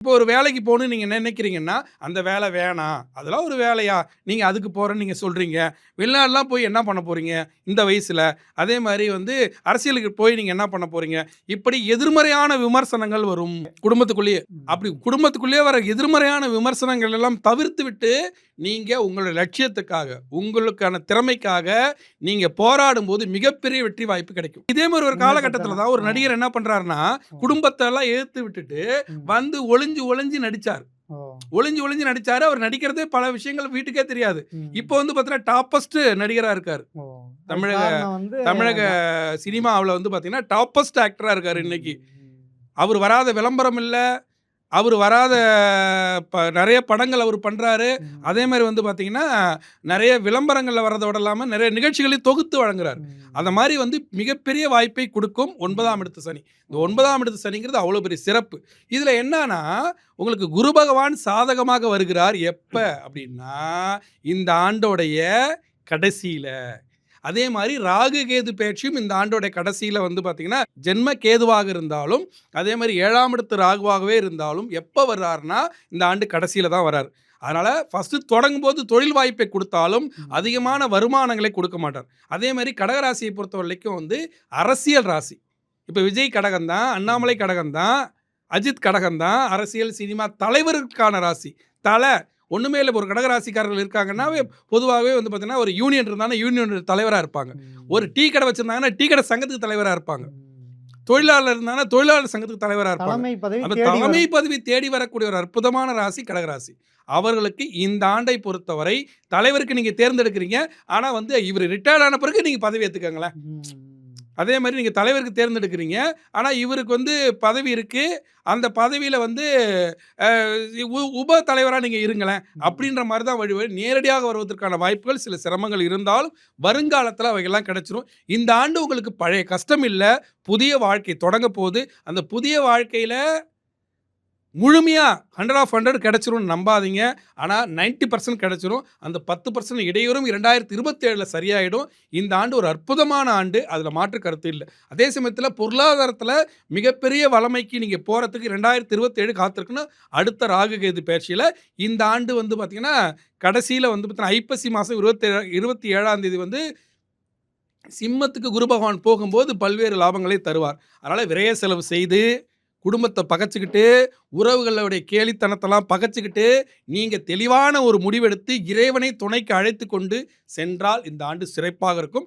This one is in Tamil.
இப்போ ஒரு வேலைக்கு போகணும்னு நீங்க நினைக்கிறீங்கன்னா, அந்த வேலை வேணாம். அதெல்லாம் ஒரு வேலையா? நீங்க அதுக்கு போறேன்னு நீங்க சொல்றீங்க. வெளிநாடுலாம் போய் என்ன பண்ண போறீங்க? இந்த வயசுல. அதே மாரி வந்து அரசியலுக்கு போய் நீங்க என்ன பண்ண போறீங்க? இப்படி எதிர்மறையான விமர்சனங்கள் வரும் குடும்பத்துக்குள்ளேயே. அப்படி ம். குடும்பத்துக்குள்ளேயே வர எதிர்மறையான விமர்சனங்கள் எல்லாம் தவிர்த்து விட்டு, நீங்க உங்களுடைய லட்சியத்துக்காக, உங்களுக்கான திறமைக்காக நீங்க போராடும்போது மிகப்பெரிய வெற்றி வாய்ப்பு கிடைக்கும். இதே மாரி ஒரு உண்மை காலகட்டத்தில சத்தனா. தான் ஒரு ஆ. நடிகர் என்ன பண்றாருன்னா, ம். குடும்பத்தெல்லாம் எதிர்த்து விட்டுட்டு ம். வந்து ஒளிஞ்சு ஒளிஞ்சு நடிச்சாரு. ஓ! ஒளிஞ்சு ஒளிஞ்சு நடிச்சாரு. அவர் நடிக்கிறதே பல விஷயங்கள் வீட்டுக்கே தெரியாது. இப்போ ம். வந்து பார்த்தீங்கன்னா, டாப்பஸ்ட் நடிகரா இருக்காரு. ஓ! அதுக்கு தமிழக காரணம் வந்து தமிழக அதான். ம். சினிமாவுல வந்து பார்த்தீங்கன்னா, டாப்பஸ்ட் ஆக்டரா இருக்காரு இன்னைக்கு. ம். ம். அவரு வராத விளம்பரம் இல்ல. அவரு வராத நெறைய படங்கள் அவரு பண்றாரு. அதே ம். மாரி வந்து பார்த்தீங்கன்னா, நெறைய விளம்பரங்கள்ல வர்றதோட இல்லாம, நெறைய நிகழ்ச்சிகளையும் தொகுத்து வழங்குறாரு. அந்த ம். மாரி வந்து மிகப்பெரிய வாய்ப்பை குடுக்கும் ம். 9ஆம் இடத்து சனி. இந்த ஓ! 9ஆம் இடத்து சனிங்கிறது அவ்வளோ பெரிய சிறப்பு. இதுல என்னான்னா, உங்களுக்கு குரு பகவான் சாதகமாக வருகிறார் எப்ப அப்டின்னா, இந்த ஆண்டோடைய கடைசியில. அதே மாரி ராகு கேது பெயர்ச்சியும் இந்த ஆண்டோட கடைசியில வந்து பார்த்தீங்கன்னா, ஜென்ம கேதுவாக இருந்தாலும், அதே மாரி 7ஆம் இடத்து ராகுவாகவே இருந்தாலும், எப்ப வர்றாருன்னா, இந்த ஆண்டு கடைசியில தான் வர்றாரு. அதனால ஃபர்ஸ்ட்டு தொடங்கும்போது தொழில் வாய்ப்பை குடுத்தாலும், ம். அதிகமான வருமானங்களை குடுக்க மாட்டார். அதே மாரி கடக ராசியை பொறுத்தவரைக்கும் வந்து அரசியல் ராசி. இப்ப விஜய் கடகம் தான், அண்ணாமலை ம். கடகம் தான், அஜித் கடகம் தான். அரசியல், சினிமா தலைவருக்கான ராசி. தல ஒண்ணுமே இல்ல. ஒரு கடக ராசிக்காரர்கள் இருக்காங்கன்னாவே, ம். பொதுவாவே வந்து பார்த்தீங்கன்னா, ஒரு யூனியன் இருந்தாங்கன்னா, யூனியன் தலைவரா இருப்பாங்க. ஒரு ம். டீ கடை வச்சிருந்தாங்கன்னா, டீ கடை சங்கத்துக்கு தலைவரா இருப்பாங்க. ம். தொழிலாளர் இருந்தாங்கன்னா, தொழிலாளர் சங்கத்துக்கு தலைவரா இருப்பாங்க. தலைமை பதவி அப்ப தேடி தலைமை வரும். பதவி தேடி வரக்கூடிய ஒரு அற்புதமான ராசி கடகராசி. அவர்களுக்கு இந்த ஆண்டை பொறுத்தவரை தலைவருக்கு நீங்க தேர்ந்தெடுக்கிறீங்க. ஆனா வந்து இவரு ரிட்டயர்ட் ஆன பிறகு நீங்க பதவி ஏத்துக்கங்களேன். ம். அதே மாரி நீங்க தலைவருக்கு தேர்ந்தெடுக்கிறீங்க. ஆனா இவருக்கு வந்து பதவி இருக்கு. அந்த பதவியில வந்து அ உப தலைவரா நீங்க இருங்களேன். ம். அப்படின்ற மாரி தான் வழி நேரடியாக வருவதற்கான வாய்ப்புகள், சில சிரமங்கள் இருந்தாலும், வருங்காலத்தில அவைகள்லாம் கிடைச்சிரும். இந்த ஆண்டு உங்களுக்கு பழைய கஷ்டம் இல்ல. புதிய வாழ்க்கை தொடங்கப் போது. அந்த புதிய வாழ்க்கையில முழுமையா 100 ஆஃப் 100 கிடைச்சிரும்னு நம்பாதீங்க. ஆனா 90% கிடைச்சிரும். அந்த 10% இடையூறும் 2027ல சரியாயிடும். இந்த ஆண்டு ஒரு அற்புதமான ஆண்டு. அதுல மாற்று கருத்து இல்ல. அதே சமயத்துல பொருளாதாரத்துல மிகப்பெரிய வளமைக்கு நீங்க போறதுக்கு 2027 காத்திருக்கணும். அடுத்த ராகு கேது பெயர்ச்சியில இந்த ஆண்டு வந்து பார்த்தீங்கன்னா, கடைசியில வந்து பார்த்தீங்கன்னா, ஐப்பசி மாசம் 27ஆம் தேதி வந்து சிம்மத்துக்கு குரு பகவான் போகும்போது பல்வேறு லாபங்களை தருவார். அதனால விரய செலவு செய்து, குடும்பத்த பகச்சுக்கிட்டு, உறவுகளுடைய கேலித்தனத்தெல்லாம் பகச்சுக்கிட்டு, நீங்க தெளிவான ஒரு முடிவெடுத்து இறைவனை துணைக்கு அழைத்துக் கொண்டு சென்றால் இந்த ஆண்டு சிறப்பாக இருக்கும்.